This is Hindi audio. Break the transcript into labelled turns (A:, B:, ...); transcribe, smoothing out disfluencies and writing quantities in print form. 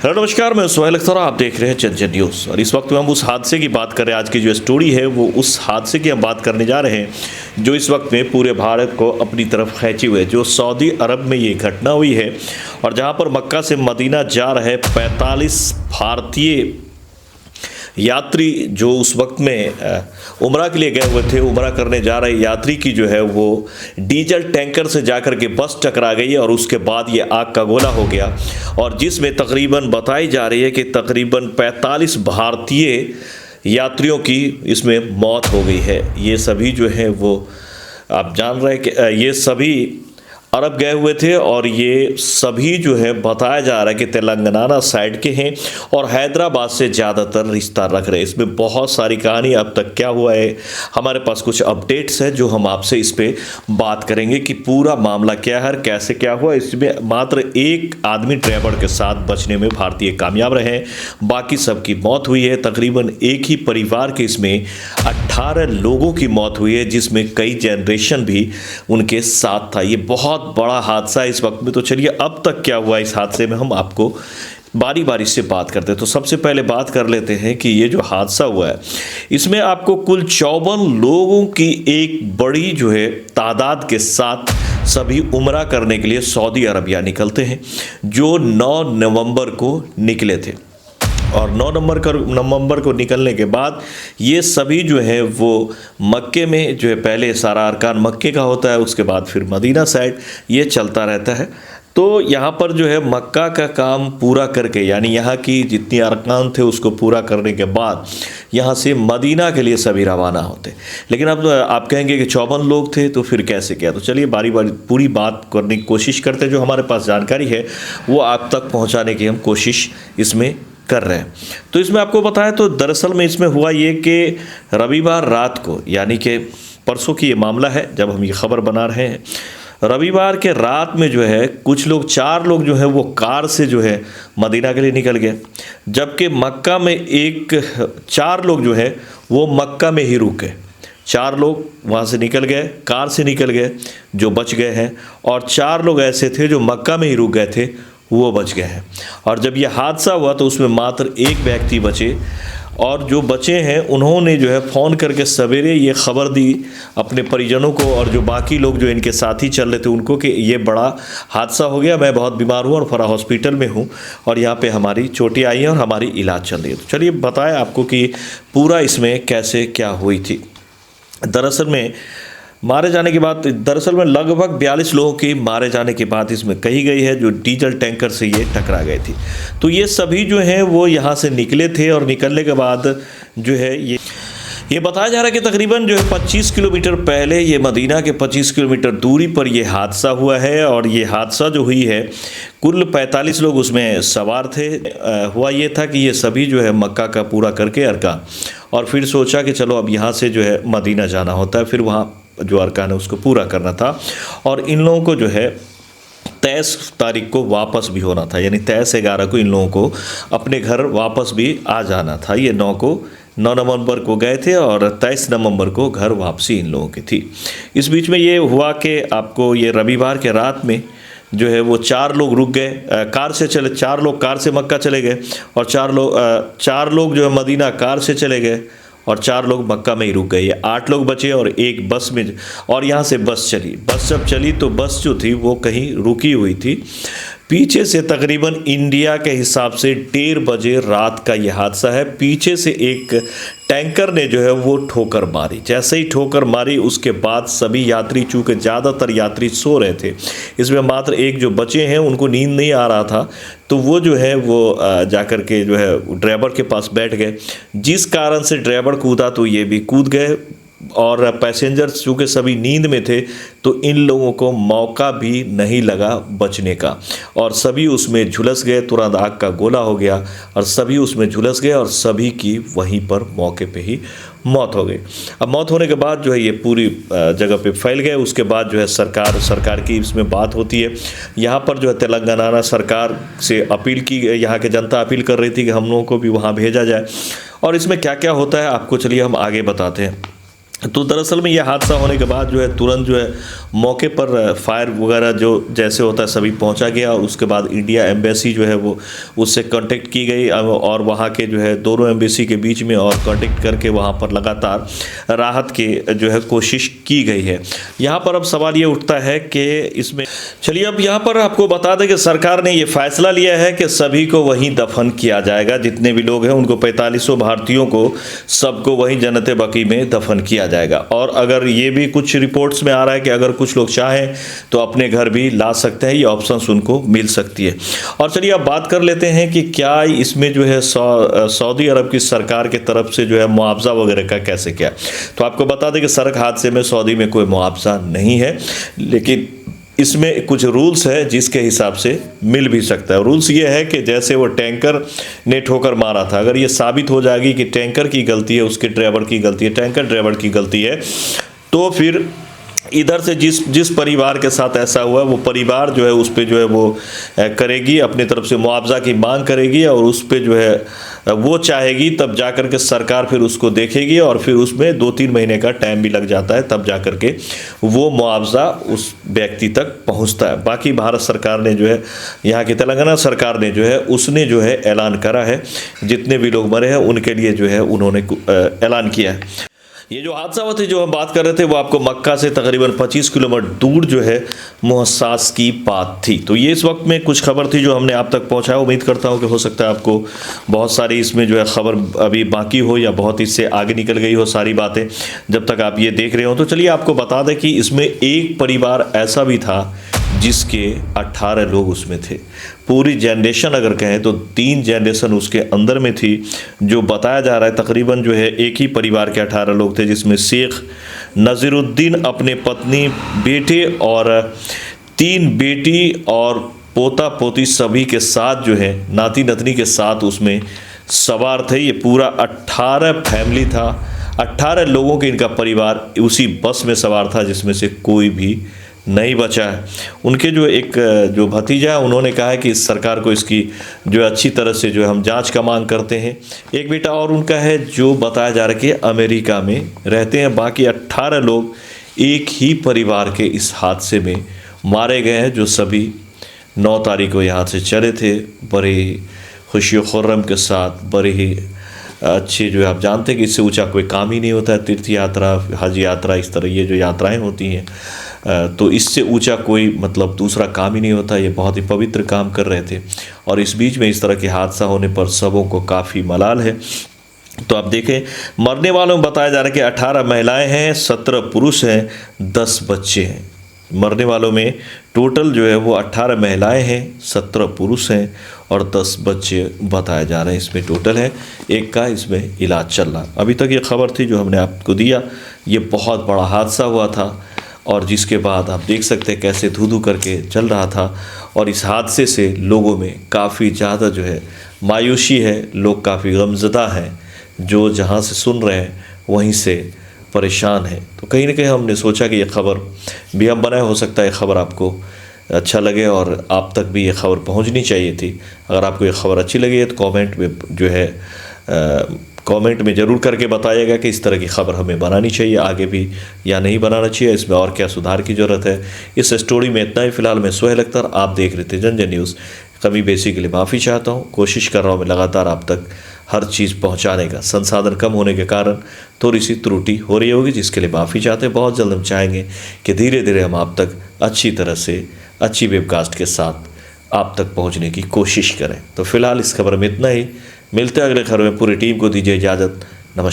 A: हेलो नमस्कार, मैं सोहेल अख्तर, आप देख रहे हैं चंचल न्यूज़। और इस वक्त हम उस हादसे की बात कर रहे हैं। आज की जो स्टोरी है वो उस हादसे की हम बात करने जा रहे हैं जो इस वक्त में पूरे भारत को अपनी तरफ खींचे हुए, जो सऊदी अरब में ये घटना हुई है और जहां पर मक्का से मदीना जा रहे 45 भारतीय यात्री जो उस वक्त में उम्रा के लिए गए हुए थे, उम्रा करने जा रहे यात्री की जो है वो डीजल टैंकर से जाकर के बस टकरा गई और उसके बाद ये आग का गोला हो गया। और जिसमें तकरीबन बताई जा रही है कि तकरीबन 45 भारतीय यात्रियों की इसमें मौत हो गई है। ये सभी जो है वो आप जान रहे हैं कि ये सभी अरब गए हुए थे और ये सभी जो है बताया जा रहा है कि तेलंगाना साइड के हैं और हैदराबाद से ज़्यादातर रिश्ता रख रहे हैं। इसमें बहुत सारी कहानी अब तक क्या हुआ है, हमारे पास कुछ अपडेट्स है जो हम आपसे इस पे बात करेंगे कि पूरा मामला क्या है, कैसे क्या हुआ। इसमें मात्र एक आदमी ड्राइवर के साथ बचने में भारतीय कामयाब रहे, बाकी सबकी मौत हुई है। तकरीबन एक ही परिवार के इसमें 18 लोगों की मौत हुई है, जिसमें कई जनरेशन भी उनके साथ था। ये बहुत बड़ा हादसा इस वक्त में। तो चलिए अब तक क्या हुआ इस हादसे में हम आपको बारी बारी से बात करते हैं। तो सबसे पहले बात कर लेते हैं कि ये जो हादसा हुआ है इसमें आपको कुल 54 लोगों की एक बड़ी जो है तादाद के साथ सभी उम्रा करने के लिए सऊदी अरबिया निकलते हैं, जो 9 नवंबर को निकले थे। और 9 नवंबर को निकलने के बाद ये सभी जो है वो मक्के में जो है पहले सारा अरकान मक्के का होता है, उसके बाद फिर मदीना साइड ये चलता रहता है। तो यहाँ पर जो है मक्का का काम पूरा करके, यानी यहाँ की जितनी अरकान थे उसको पूरा करने के बाद यहाँ से मदीना के लिए सभी रवाना होते। लेकिन अब आप कहेंगे कि 54 लोग थे तो फिर कैसे किया। तो चलिए बारी बारी पूरी बात करने की कोशिश करते हैं। जो हमारे पास जानकारी है वो आप तक पहुँचाने की हम कोशिश इसमें कर रहे हैं। तो इसमें आपको बताया तो दरअसल में इसमें हुआ ये कि रविवार रात को, यानी कि परसों की ये मामला है जब हम ये खबर बना रहे हैं। रविवार के रात में जो है कुछ लोग 4 लोग जो है वो कार से जो है मदीना के लिए निकल गए, जबकि मक्का में 4 लोग जो है वो मक्का में ही रुक गए। 4 लोग वहाँ से निकल गए, कार से निकल गए जो बच गए हैं, और 4 लोग ऐसे थे जो मक्का में ही रुक गए थे, वो बच गए हैं। और जब ये हादसा हुआ तो उसमें मात्र एक व्यक्ति बचे, और जो बचे हैं उन्होंने जो है फ़ोन करके सवेरे ये खबर दी अपने परिजनों को और जो बाकी लोग जो इनके साथी चल रहे थे उनको कि ये बड़ा हादसा हो गया, मैं बहुत बीमार हूँ और फरा हॉस्पिटल में हूँ और यहाँ पे हमारी चोटें आई हैं और हमारी इलाज चल रही है। तो चलिए बताएं आपको कि पूरा इसमें कैसे क्या हुई थी। दरअसल में मारे जाने के बाद, दरअसल में लगभग 42 लोगों के मारे जाने की बात इसमें कही गई है जो डीजल टैंकर से ये टकरा गए थी। तो ये सभी जो हैं वो यहाँ से निकले थे और निकलने के बाद जो है ये बताया जा रहा है कि तकरीबन जो है 25 किलोमीटर पहले ये मदीना के 25 किलोमीटर दूरी पर ये हादसा हुआ है। और ये हादसा जो हुई है कुल 45 लोग उसमें सवार थे। हुआ ये था कि ये सभी जो है मक्का का पूरा करके अरकान, और फिर सोचा कि चलो अब यहाँ से जो है मदीना जाना होता है, फिर वहाँ जो अरकान है उसको पूरा करना था। और इन लोगों को जो है 23 तारीख को वापस भी होना था, यानी 23/11 को इन लोगों को अपने घर वापस भी आ जाना था। ये 9 नवंबर को गए थे और 23 नवंबर को घर वापसी इन लोगों की थी। इस बीच में ये हुआ कि आपको ये रविवार के रात में जो है वो 4 लोग रुक गए, कार से चले, 4 लोग कार से मक्का चले गए और 4 लोग जो है मदीना कार से चले गए और 4 लोग मक्का में ही रुक गए। ये 8 लोग बचे और एक बस में, और यहाँ से बस चली। बस जब चली तो बस जो थी वो कहीं रुकी हुई थी पीछे से। तकरीबन इंडिया के हिसाब से 1:30 बजे रात का ये हादसा है। पीछे से एक टैंकर ने जो है वो ठोकर मारी। जैसे ही ठोकर मारी उसके बाद सभी यात्री, चूँकि ज़्यादातर यात्री सो रहे थे, इसमें मात्र एक जो बचे हैं उनको नींद नहीं आ रहा था, तो वो जो है वो जाकर के जो है ड्राइवर के पास बैठ गए। जिस कारण से ड्राइवर कूदा तो ये भी कूद गए, और पैसेंजर्स चूँकि सभी नींद में थे तो इन लोगों को मौका भी नहीं लगा बचने का और सभी उसमें झुलस गए। तुरंत आग का गोला हो गया और सभी उसमें झुलस गए और सभी की वहीं पर मौके पे ही मौत हो गई। अब मौत होने के बाद जो है ये पूरी जगह पे फैल गए। उसके बाद जो है सरकार की इसमें बात होती है। यहाँ पर जो है तेलंगाना सरकार से अपील की, यहाँ के जनता अपील कर रही थी कि हम लोगों को भी वहाँ भेजा जाए। और इसमें क्या क्या होता है आपको चलिए हम आगे बताते हैं। तो दरअसल में यह हादसा होने के बाद जो है तुरंत जो है मौके पर फायर वगैरह जो जैसे होता है सभी पहुंचा गया, और उसके बाद इंडिया एम्बेसी जो है वो उससे कांटेक्ट की गई, और वहां के जो है दोनों एम्बेसी के बीच में और कांटेक्ट करके वहां पर लगातार राहत की जो है कोशिश की गई है। यहाँ पर अब सवाल ये उठता है कि इसमें चलिए अब यहाँ पर आपको बता दें कि सरकार ने ये फैसला लिया है कि सभी को वहीं दफन किया जाएगा, जितने भी लोग हैं उनको 4500 भारतीयों को सबको वहीं जन्नत बकी में दफन किया जाएगा। और अगर ये भी कुछ रिपोर्ट्स में आ रहा है कि अगर कुछ लोग चाहें तो अपने घर भी ला सकते हैं, ये ऑप्शंस उनको मिल सकती है। और चलिए अब बात कर लेते हैं कि क्या इसमें जो है सऊदी अरब की सरकार की तरफ से जो है मुआवजा वगैरह का कैसे क्या। तो आपको बता दें कि सड़क हादसे में सऊदी में कोई मुआवजा नहीं है, लेकिन इसमें कुछ रूल्स है जिसके हिसाब से मिल भी सकता है। रूल्स ये है कि जैसे वो टैंकर ने ठोकर मारा था, अगर ये साबित हो जाएगी कि टैंकर की गलती है, उसके ड्राइवर की गलती है, टैंकर ड्राइवर की गलती है, तो फिर इधर से जिस परिवार के साथ ऐसा हुआ वो परिवार जो है उस पर जो है वो करेगी, अपनी तरफ से मुआवजा की मांग करेगी, और उस पर जो है वो चाहेगी, तब जा कर के सरकार फिर उसको देखेगी, और फिर उसमें 2-3 महीने का टाइम भी लग जाता है, तब जा कर के वो मुआवजा उस व्यक्ति तक पहुंचता है। बाकी भारत सरकार ने जो है, यहाँ की तेलंगाना सरकार ने जो है उसने जो है ऐलान करा है, जितने भी लोग मरे हैं उनके लिए जो है उन्होंने ऐलान किया है। ये जो हादसा हुआ था जो हम बात कर रहे थे वो आपको मक्का से तकरीबन 25 किलोमीटर दूर जो है मुहस्सास की बात थी। तो ये इस वक्त में कुछ खबर थी जो हमने आप तक पहुंचाया। उम्मीद करता हूं कि हो सकता है आपको बहुत सारी इसमें जो है खबर अभी बाकी हो या बहुत इससे आगे निकल गई हो सारी बातें जब तक आप ये देख रहे हो। तो चलिए आपको बता दें कि इसमें एक परिवार ऐसा भी था जिसके 18 लोग उसमें थे। पूरी जनरेशन अगर कहें तो 3 जनरेशन उसके अंदर में थी। जो बताया जा रहा है तकरीबन जो है एक ही परिवार के 18 लोग थे, जिसमें शेख नज़ीरुद्दीन अपने पत्नी, बेटे और 3 बेटी और पोता पोती सभी के साथ जो है नाती नतनी के साथ उसमें सवार थे। ये पूरा 18 फैमिली था, 18 लोगों के इनका परिवार उसी बस में सवार था, जिसमें से कोई भी नहीं बचा है। उनके जो भतीजा है उन्होंने कहा है कि इस सरकार को इसकी जो अच्छी तरह से जो हम जांच का मांग करते हैं। एक बेटा और उनका है जो बताया जा रहा है कि अमेरिका में रहते हैं। बाकी 18 लोग एक ही परिवार के इस हादसे में मारे गए हैं, जो सभी 9 तारीख को यहाँ से चले थे बड़े खुशी खुर्रम के साथ, बड़े ही अच्छे जो है आप जानते हैं कि इससे ऊंचा कोई काम ही नहीं होता है। तीर्थ यात्रा, हज यात्रा, इस तरह ये जो यात्राएं होती हैं तो इससे ऊंचा कोई मतलब दूसरा काम ही नहीं होता। ये बहुत ही पवित्र काम कर रहे थे, और इस बीच में इस तरह के हादसा होने पर सबों को काफ़ी मलाल है। तो आप देखें मरने वालों में बताया जा रहा है कि 18 महिलाएं हैं, 17 पुरुष हैं, 10 बच्चे हैं। मरने वालों में टोटल जो है वो 18 महिलाएं हैं, 17 पुरुष हैं और 10 बच्चे बताए जा रहे हैं। इसमें टोटल है, एक का इसमें इलाज चल रहा। अभी तक ये खबर थी जो हमने आपको दिया। ये बहुत बड़ा हादसा हुआ था, और जिसके बाद आप देख सकते हैं कैसे धू करके चल रहा था, और इस हादसे से लोगों में काफ़ी ज़्यादा जो है मायूसी है। लोग काफ़ी गमज़दा हैं, जो जहाँ से सुन रहे हैं वहीं से परेशान हैं। तो कहीं ना कहीं हमने सोचा कि ये खबर भी हम बनाए, हो सकता है खबर आपको अच्छा लगे और आप तक भी ये खबर पहुंचनी चाहिए थी। अगर आपको ये खबर अच्छी लगी है तो कमेंट में जो है कमेंट में ज़रूर करके बताइएगा कि इस तरह की खबर हमें बनानी चाहिए आगे भी या नहीं बनाना चाहिए, इसमें और क्या सुधार की ज़रूरत है। इस स्टोरी में इतना ही। फ़िलहाल मैं सोहेल अख्तर, आप देख रहे थे जन न्यूज़। कमी बेसी के लिए माफ़ी चाहता हूँ। कोशिश कर रहा हूँ मैं लगातार आप तक हर चीज़ पहुँचाने का। संसाधन कम होने के कारण थोड़ी सी त्रुटि हो रही होगी, जिसके लिए माफ़ी चाहते हैं। बहुत जल्द हम चाहेंगे कि धीरे धीरे हम आप तक अच्छी तरह से अच्छी वेबकास्ट के साथ आप तक पहुंचने की कोशिश करें। तो फिलहाल इस खबर में इतना ही। मिलते हैं अगले खबर में। पूरी टीम को दीजिए इजाज़त। नमस्कार।